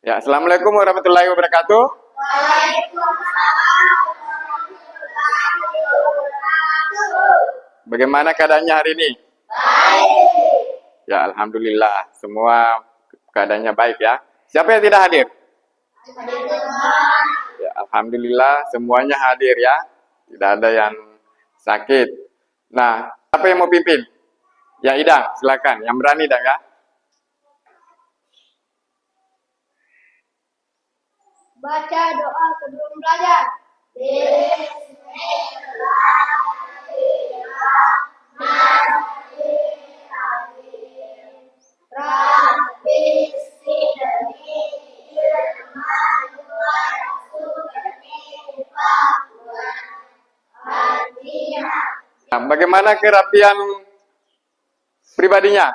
Ya, Assalamualaikum warahmatullahi wabarakatuh. Bagaimana keadaannya hari ini? Ya, Alhamdulillah. Semua keadaannya baik ya. Siapa yang tidak hadir? Ya, Alhamdulillah semuanya hadir ya. Tidak ada yang sakit. Nah, siapa yang mau pimpin? Ya, Idang, silakan. Yang berani, Idang ya. Baca doa sebelum belajar. Nah, bagaimana kerapian pribadinya?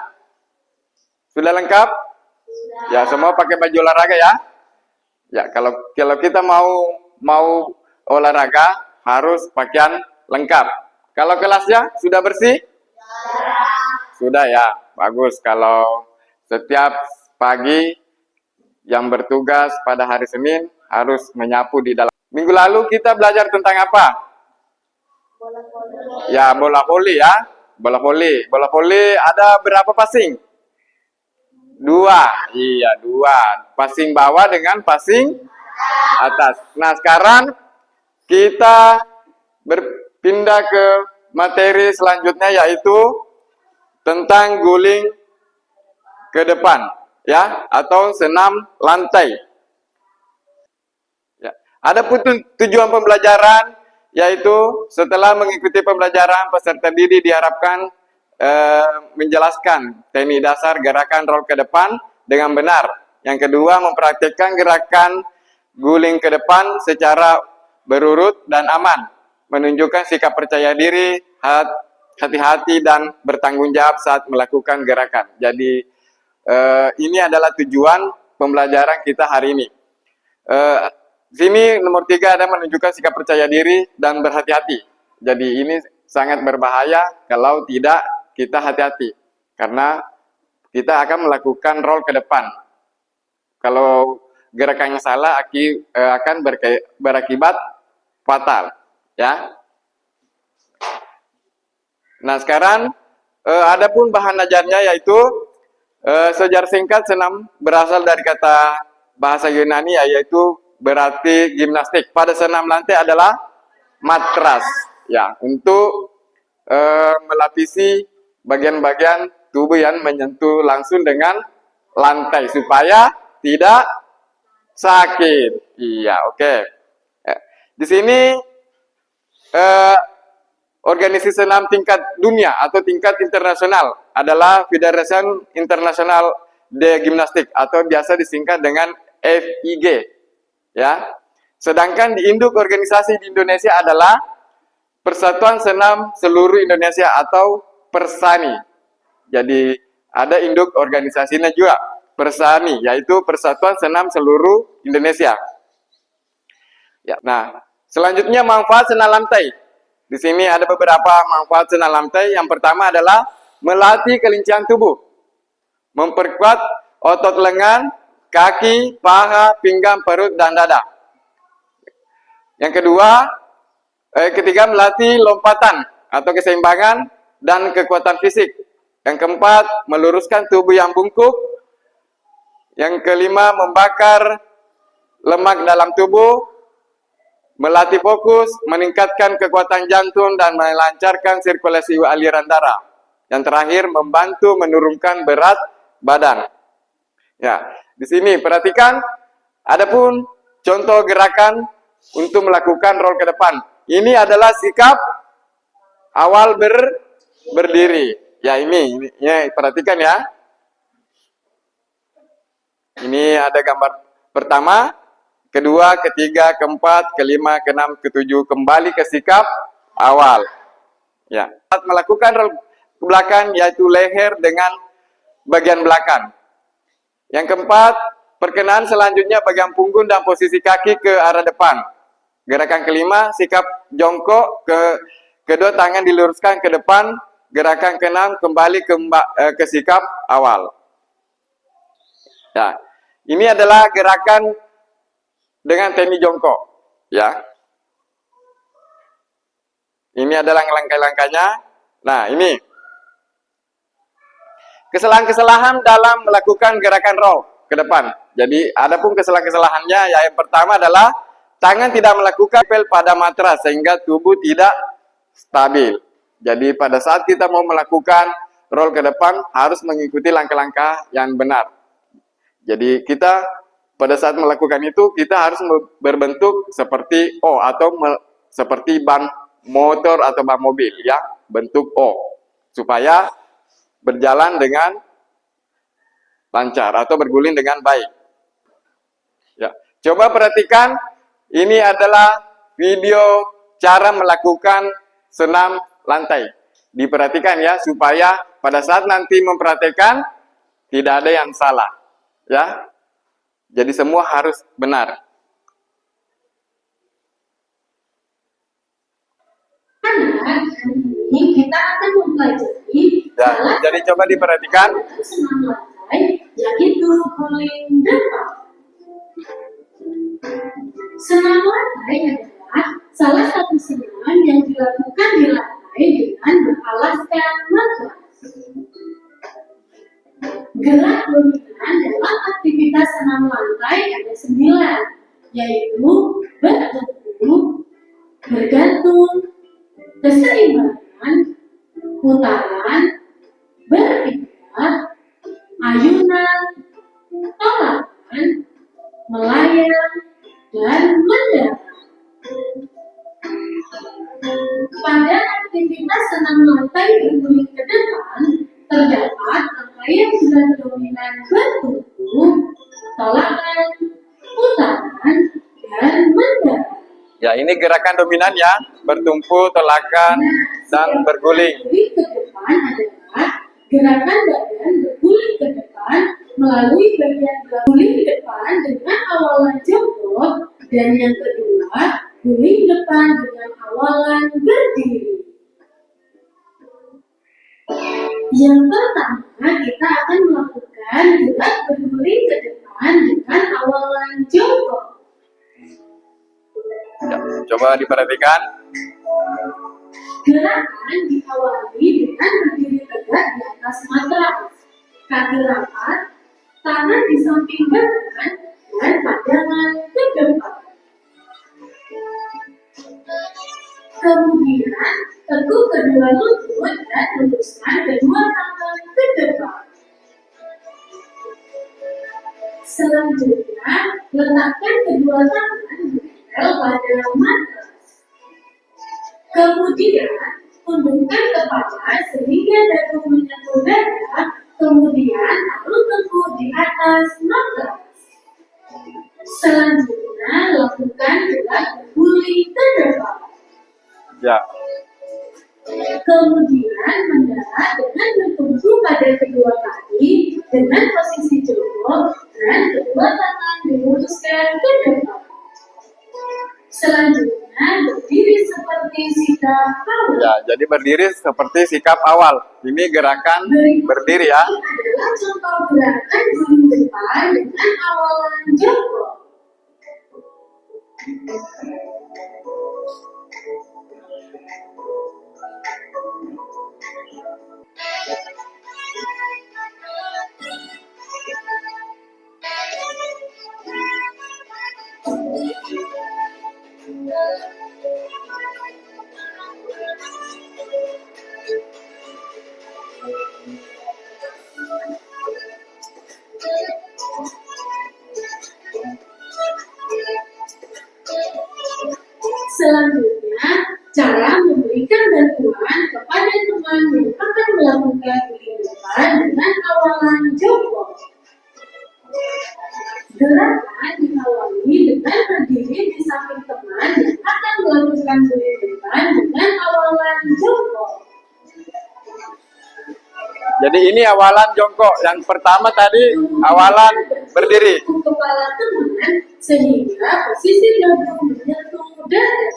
Sudah lengkap? Ya, semua pakai baju olahraga ya. Ya, kalau kita mau olahraga harus pakaian lengkap. Kalau kelasnya sudah bersih? Sudah ya, bagus. Kalau setiap pagi yang bertugas pada hari Senin harus menyapu di dalam. Minggu lalu kita belajar tentang apa? Ya, bola voli ya. Bola voli. Bola voli ada berapa passing? 2. Iya, 2. Passing bawah dengan passing atas. Nah, sekarang kita berpindah ke materi selanjutnya, yaitu tentang guling ke depan ya, atau senam lantai. Ya. Ada tujuan pembelajaran, yaitu setelah mengikuti pembelajaran, peserta didik diharapkan menjelaskan teknik dasar gerakan roll ke depan dengan benar. Yang kedua, mempraktikkan gerakan guling ke depan secara berurut dan aman, menunjukkan sikap percaya diri, hati-hati dan bertanggung jawab saat melakukan gerakan. Jadi ini adalah tujuan pembelajaran kita hari ini. Sini nomor 3 ada menunjukkan sikap percaya diri dan berhati-hati. Jadi ini sangat berbahaya kalau tidak kita hati-hati, karena kita akan melakukan roll ke depan. Kalau gerakannya salah akan berakibat fatal ya. Nah, sekarang adapun bahan ajarnya, yaitu sejarah singkat senam berasal dari kata bahasa Yunani, yaitu berarti gimnastik. Pada senam lantai adalah matras ya, untuk melapisi bagian-bagian tubuh yang menyentuh langsung dengan lantai supaya tidak sakit. Iya, oke. Di sini organisasi senam tingkat dunia atau tingkat internasional adalah Federation International de Gymnastik, atau biasa disingkat dengan FIG. Ya. Sedangkan di induk organisasi di Indonesia adalah Persatuan Senam Seluruh Indonesia atau Persani. Jadi ada induk organisasinya juga, Persani, yaitu Persatuan Senam Seluruh Indonesia. Ya, nah, selanjutnya manfaat senam lantai. Di sini ada beberapa manfaat senam lantai. Yang pertama adalah melatih kelincian tubuh, memperkuat otot lengan, kaki, paha, pinggang, perut, dan dada. Yang ketiga melatih lompatan atau keseimbangan dan kekuatan fisik. Yang keempat, meluruskan tubuh yang bungkuk. Yang kelima, membakar lemak dalam tubuh, melatih fokus, meningkatkan kekuatan jantung, dan melancarkan sirkulasi aliran darah. Yang terakhir, membantu menurunkan berat badan. Ya, di sini perhatikan, adapun contoh gerakan untuk melakukan roll ke depan. Ini adalah sikap awal berdiri. Ya, ini perhatikan ya. Ini ada gambar pertama, kedua, ketiga, keempat, kelima, keenam, ketujuh, kembali ke sikap awal. Ya, saat melakukan roll ke belakang, yaitu leher dengan bagian belakang. Yang keempat, perkenaan selanjutnya bagian punggung dan posisi kaki ke arah depan. Gerakan kelima, sikap jongkok, kedua tangan diluruskan ke depan. Gerakan keenam, kembali ke sikap awal. Ya. Ini adalah gerakan dengan teknik jongkok, ya. Ini adalah langkah-langkahnya. Nah, ini kesalahan-kesalahan dalam melakukan gerakan roll ke depan. Jadi, ada pun kesalahan-kesalahannya. Ya, yang pertama adalah tangan tidak melakukan nempel pada matras sehingga tubuh tidak stabil. Jadi, pada saat kita mau melakukan roll ke depan harus mengikuti langkah-langkah yang benar. Jadi, kita pada saat melakukan itu kita harus berbentuk seperti O atau seperti ban motor atau ban mobil, ya, bentuk O, supaya berjalan dengan lancar atau berguling dengan baik. Ya, coba perhatikan, ini adalah video cara melakukan senam lantai. Diperhatikan ya, supaya pada saat nanti mempraktekkan tidak ada yang salah, ya. Jadi semua harus benar. Hari ini kita akan mempelajari Ya, jadi coba diperhatikan. senam lantai, yaitu guling depan. Senam lantai adalah salah satu senam yang dilakukan di lantai dengan beralaskan matras. Gerak dominan dalam aktivitas senam lantai ada 9, yaitu berbentuk, bergantung, keseimbangan, putaran, berpindah, ayunan, tolakan, melayang, dan mendarat. Pada aktivitas senam lantai berguling ke depan, terdapat rangkaian 9 dominan bertumpu, tolakan, putaran, dan mendarat. Ya, ini gerakan dominan ya, bertumpu, tolakan, dan berguling. Berguling ke depan adalah gerakan badan berguling ke depan melalui bagian guling depan dengan awalan jongkok, dan yang kedua, guling depan dengan awalan berdiri. Yang pertama, kita akan melakukan gerak berguling ke depan dengan awalan jongkok. Ya, coba diperhatikan. Gerakan diawali dengan berdiri tegak di atas matras, kaki rapat, tangan di samping badan, dan pandangan ke depan. Kemudian, tekuk kedua lutut dan luruskan kedua tangan ke depan. Selanjutnya, letakkan kedua tangan menempel pada matras. Kemudian, tundukkan kepala sehingga dagu menyentuh dada, kemudian taruh tekuk di atas matras. Selanjutnya, lakukan gerak berguling ke depan. Ya, Kemudian, mendarat dengan bertumpu pada kedua kaki dengan posisi jongkok dan kedua tangan diluruskan ke depan. Selanjutnya, berdiri seperti sikap awal. ya, jadi berdiri seperti sikap awal. Ini gerakan berdiri ya. Adalah contoh gerakan guling depan dengan awalan jongkok. Selanjutnya, cara memberikan bantuan kepada teman yang akan melakukan guling depan dengan awalan jongkok. Gerakan diawali dengan berdiri di samping teman yang akan melakukan guling depan dengan awalan jongkok. Jadi ini awalan jongkok. Yang pertama tadi awalan berdiri. Kepala teman sehingga posisi dagu menyentuh dada.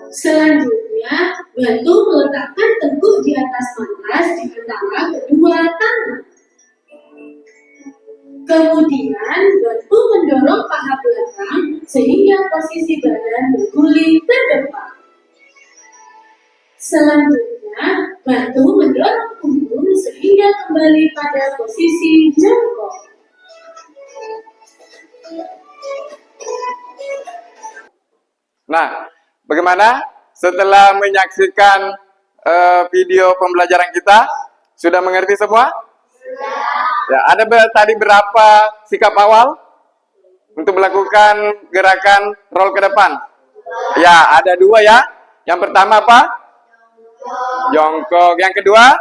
Selanjutnya, bantu meletakkan tekuk di atas matras di antara kedua tangan. Kemudian bantu mendorong paha belakang sehingga posisi badan berguling ke depan. Selanjutnya, bantu mendorong punggung sehingga kembali pada posisi jongkok. Nah, bagaimana setelah menyaksikan video pembelajaran kita? Sudah mengerti semua? Ya, ada tadi berapa sikap awal untuk melakukan gerakan roll ke depan? Ya, ada 2 ya. Yang pertama apa? Jongkok. Yang kedua?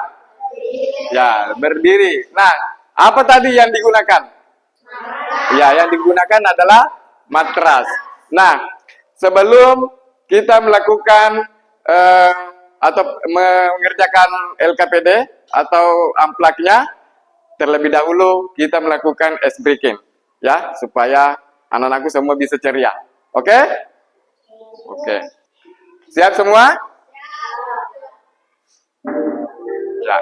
Ya, berdiri. Nah, apa tadi yang digunakan? Ya, yang digunakan adalah matras. Nah, sebelum kita melakukan atau mengerjakan LKPD atau amplaknya, terlebih dahulu kita melakukan ice breaking, ya, supaya anak-anakku semua bisa ceria. Oke? Oke. Siap semua? Ya.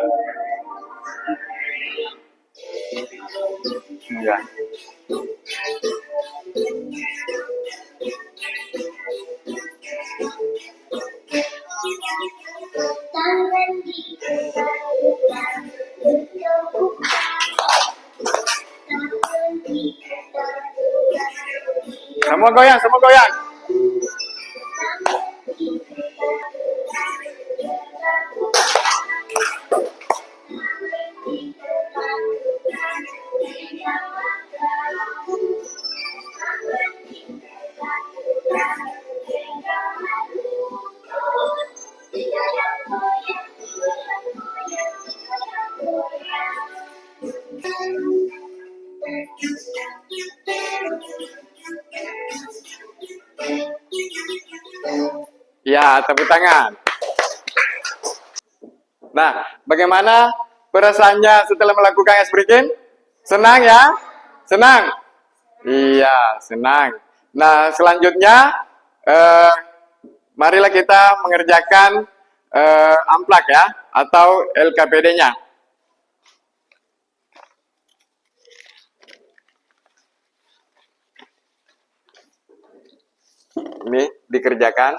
Ya. Semua goyang, semua goyang. Ya, tepuk tangan. Nah, bagaimana perasaannya setelah melakukan ice breaking? Senang ya? Senang? Iya, senang. Nah, selanjutnya, marilah kita mengerjakan amplak ya, atau LKPD-nya. Ini dikerjakan,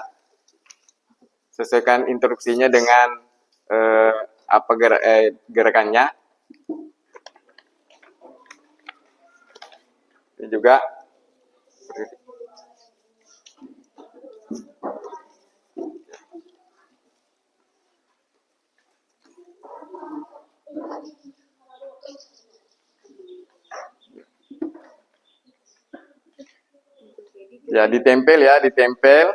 sesuaikan instruksinya dengan apa gerakannya. Ini juga ya, ditempel ya, ditempel.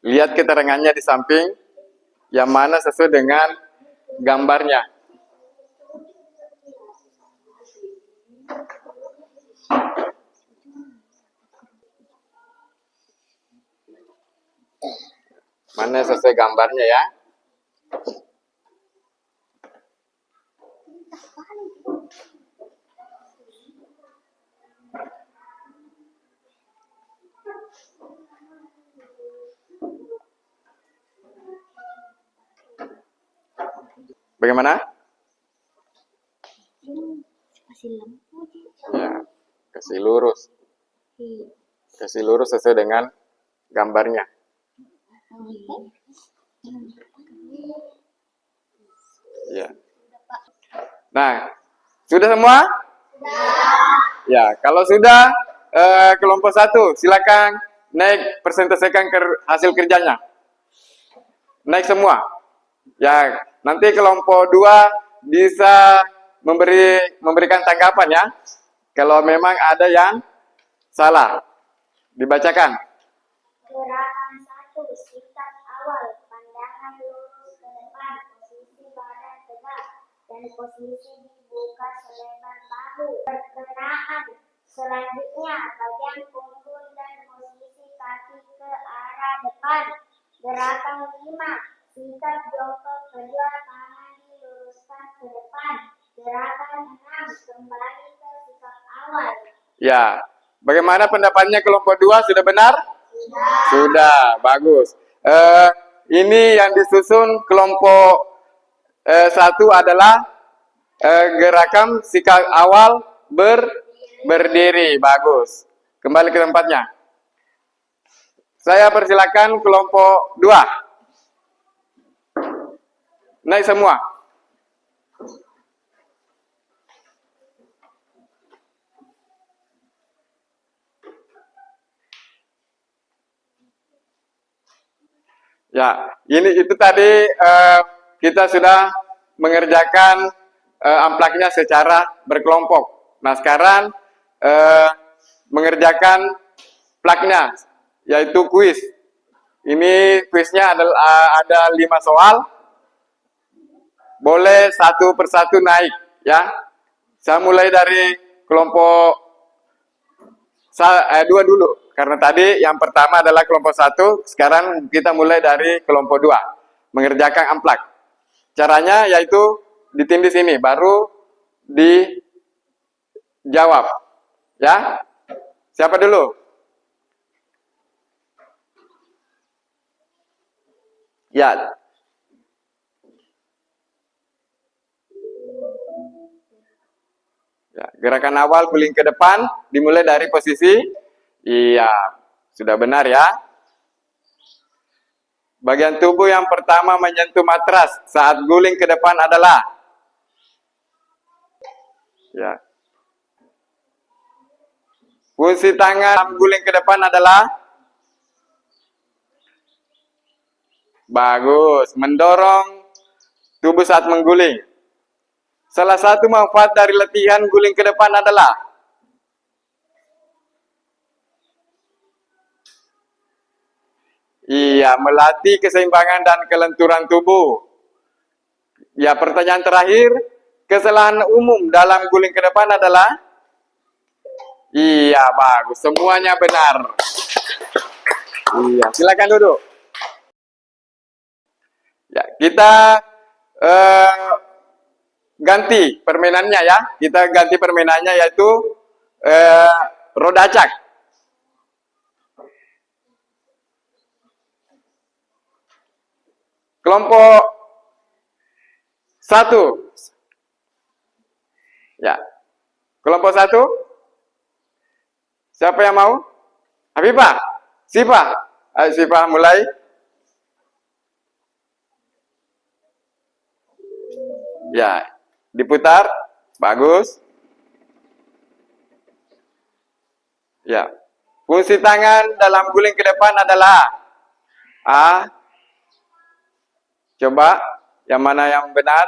Lihat keterangannya di samping, yang mana sesuai dengan gambarnya. Mana sesuai gambarnya ya. Bagaimana? Kasih lampu. Ya, kasih lurus. Kasih lurus sesuai dengan gambarnya. Ya. Nah, sudah semua? Ya, kalau sudah kelompok 1, silakan naik presentasikan hasil kerjanya. Naik semua. Ya, nanti kelompok 2 bisa memberikan tanggapan ya. Kalau memang ada yang salah, dibacakan. Gerakan 1, sikap awal, pandangan lurus ke depan, posisi badan tegak, dan posisi dibuka selebar bahu. Perkenaan selanjutnya, bagian punggung dan posisi kaki ke arah depan. Gerakan 5, sikap jongkok kedua, tangan diluruskan ke depan. Gerakan 6. Kembali ke sikap awal. Ya. Bagaimana pendapatnya kelompok 2? Sudah benar? Sudah, bagus. Ini yang disusun kelompok 1 adalah gerakan sikap awal berdiri. Bagus. Kembali ke tempatnya. Saya persilakan kelompok 2. Naik semua. Ya, itu tadi kita sudah mengerjakan amplaknya secara berkelompok. Nah, sekarang mengerjakan plaknya, yaitu kuis. Ini kuisnya ada 5 soal. Boleh satu persatu naik, ya. Saya mulai dari kelompok 2 dulu. Karena tadi yang pertama adalah kelompok 1, sekarang kita mulai dari kelompok 2. Mengerjakan amplak. Caranya yaitu ditindih sini, baru dijawab. Ya. Siapa dulu? Ya. Ya, gerakan awal guling ke depan dimulai dari posisi. Iya, sudah benar ya. Bagian tubuh yang pertama menyentuh matras saat guling ke depan adalah. Ya. Fungsi tangan guling ke depan adalah. Bagus, mendorong tubuh saat mengguling. Salah satu manfaat dari latihan guling ke depan adalah. Iya, melatih keseimbangan dan kelenturan tubuh. Ya, pertanyaan terakhir, kesalahan umum dalam guling ke depan adalah? Iya, bagus. Semuanya benar. Iya, silakan duduk. Ya, kita ganti permainannya ya. Kita ganti permainannya yaitu roda acak. Kelompok 1. Ya. Kelompok 1. Siapa yang mau? Habibah? Sifah? Ayo Sifah mulai. Ya, diputar. Bagus. Ya. Fungsi tangan dalam guling ke depan adalah A. Coba, yang mana yang benar?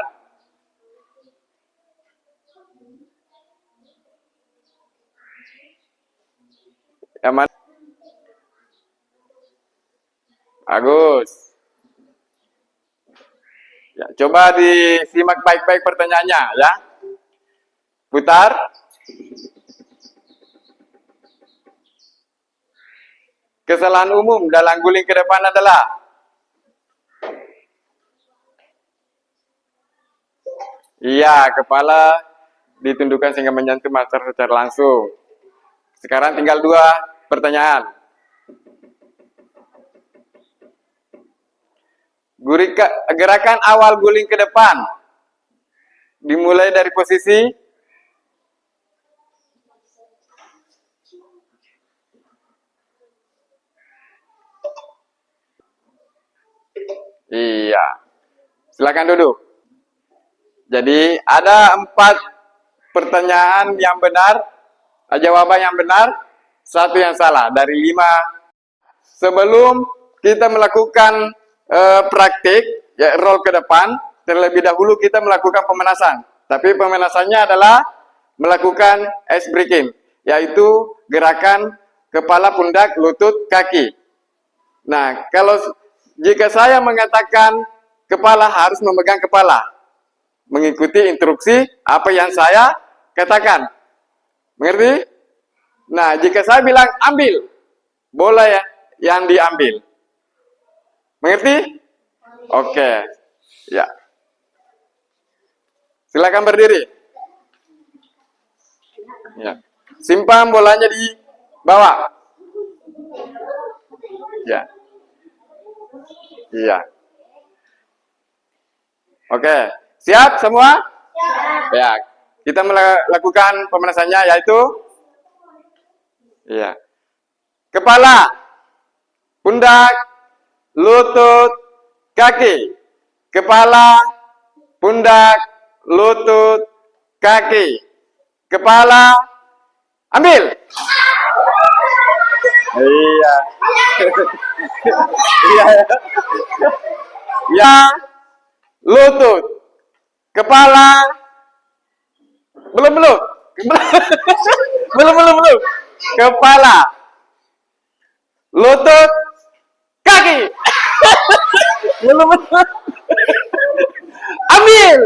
Yang mana? Bagus. Ya, coba disimak baik-baik pertanyaannya ya. Putar. Kesalahan umum dalam guling ke depan adalah? Iya, kepala ditundukkan sehingga menyentuh matras secara langsung. Sekarang tinggal 2 pertanyaan. Gerakan awal guling ke depan dimulai dari posisi. Iya. Silakan duduk. Jadi ada 4 pertanyaan yang benar, jawaban yang benar, 1 yang salah dari 5. Sebelum kita melakukan praktik, ya, roll ke depan, terlebih dahulu kita melakukan pemanasan. Tapi pemanasannya adalah melakukan ice breaking, yaitu gerakan kepala, pundak, lutut, kaki. Nah, jika saya mengatakan kepala harus memegang kepala, mengikuti instruksi apa yang saya katakan. Mengerti? Nah, jika saya bilang ambil, bola ya yang diambil. Mengerti? Oke. Ya. Silakan berdiri. Ya. Simpan bolanya di bawah. Ya. Iya. Oke, siap semua? Ya. Kita melakukan pemanasannya yaitu iya. Kepala, pundak, lutut, kaki. Kepala, pundak, lutut, kaki. Kepala, ambil. Iya. Iya. Ya, lutut, kepala, belum. belum. Kepala, lutut, kaki. belum. Ambil.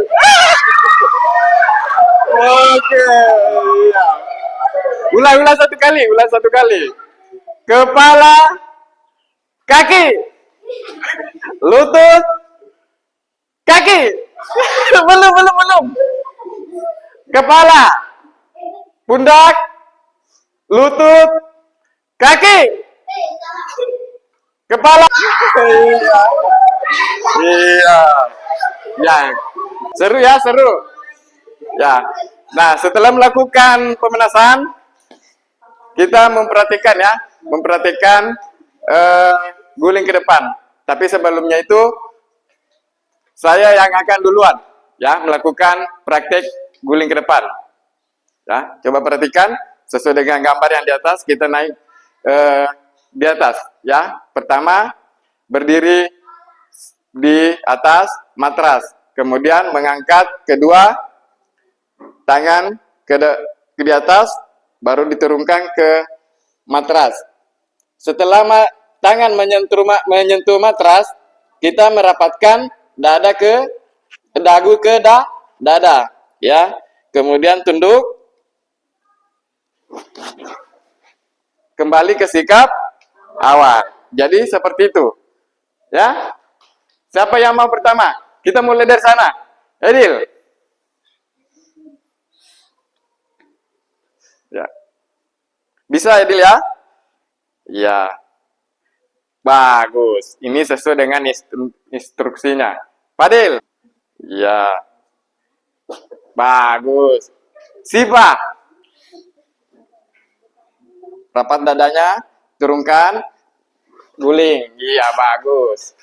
Oke. Iya. Ulang satu kali. Kepala, kaki, lutut, kaki. belum. Kepala, pundak, lutut, kaki. Kepala. Iya. Iya. Ya. Seru ya, seru. Ya. Nah, setelah melakukan pemanasan, kita memperhatikan guling ke depan. Tapi sebelumnya itu saya yang akan duluan ya melakukan praktek guling ke depan. Ya, coba perhatikan sesuai dengan gambar yang di atas, kita naik di atas ya. Pertama berdiri di atas matras, kemudian mengangkat kedua tangan ke di atas, baru diturunkan ke matras. Setelah tangan menyentuh matras, kita merapatkan dada ke dagu ke dada, ya. Kemudian tunduk, kembali ke sikap awal. Jadi seperti itu, ya. Siapa yang mau pertama? Kita mulai dari sana. Edil. Ya. Bisa Edil ya? Ya. Bagus. Ini sesuai dengan instruksinya. Fadil. Ya. Bagus. Siva. Rapat dadanya, turunkan, guling. Iya, bagus.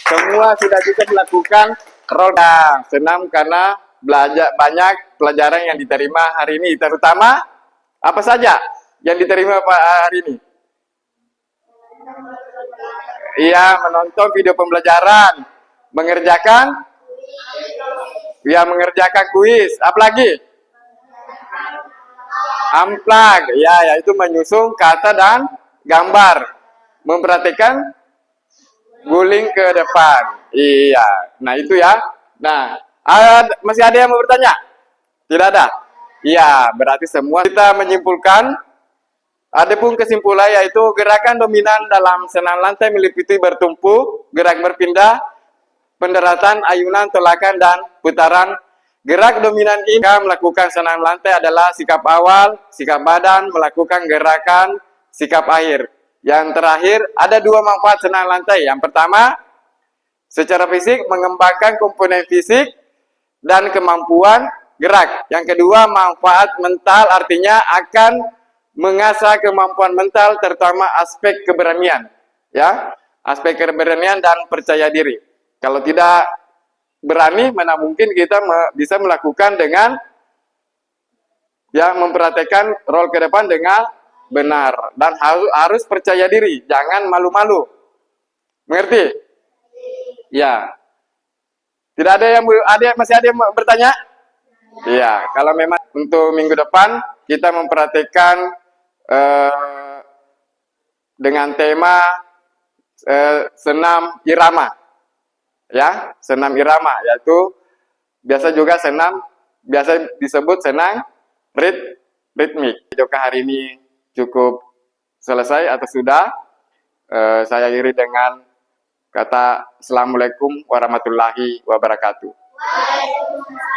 Semua sudah bisa melakukan roda. Senam karena belajar banyak pelajaran yang diterima hari ini. Terutama apa saja yang diterima hari ini? Iya, menonton video pembelajaran, mengerjakan kuis. Apalagi? Amplag, ya, yaitu menyusun kata dan gambar. Memperhatikan guling ke depan. Iya. Nah, itu ya. Nah, masih ada yang mau bertanya? Tidak ada? Iya, berarti semua kita menyimpulkan. Ada pun kesimpulan yaitu gerakan dominan dalam senam lantai meliputi bertumpu, gerak berpindah, pendaratan, ayunan, tolakan, dan putaran. Gerak dominan ini melakukan senam lantai adalah sikap awal, sikap badan, melakukan gerakan, sikap akhir. Yang terakhir, ada dua manfaat senam lantai. Yang pertama, secara fisik mengembangkan komponen fisik dan kemampuan gerak. Yang kedua, manfaat mental, artinya akan mengasah kemampuan mental, terutama aspek keberanian. Ya, aspek keberanian dan percaya diri. Kalau tidak berani, mana mungkin kita bisa melakukan dengan ya memperhatikan roll ke depan dengan benar, dan harus percaya diri, jangan malu-malu. Mengerti? Ya. Tidak ada yang masih ada yang bertanya? Iya, kalau memang untuk minggu depan kita memperhatikan dengan tema senam irama. Ya, senam irama, yaitu biasa disebut senam ritmik. Video hari ini cukup selesai atau sudah. Saya akhiri dengan kata Assalamualaikum warahmatullahi wabarakatuh. Waalaikumsalam.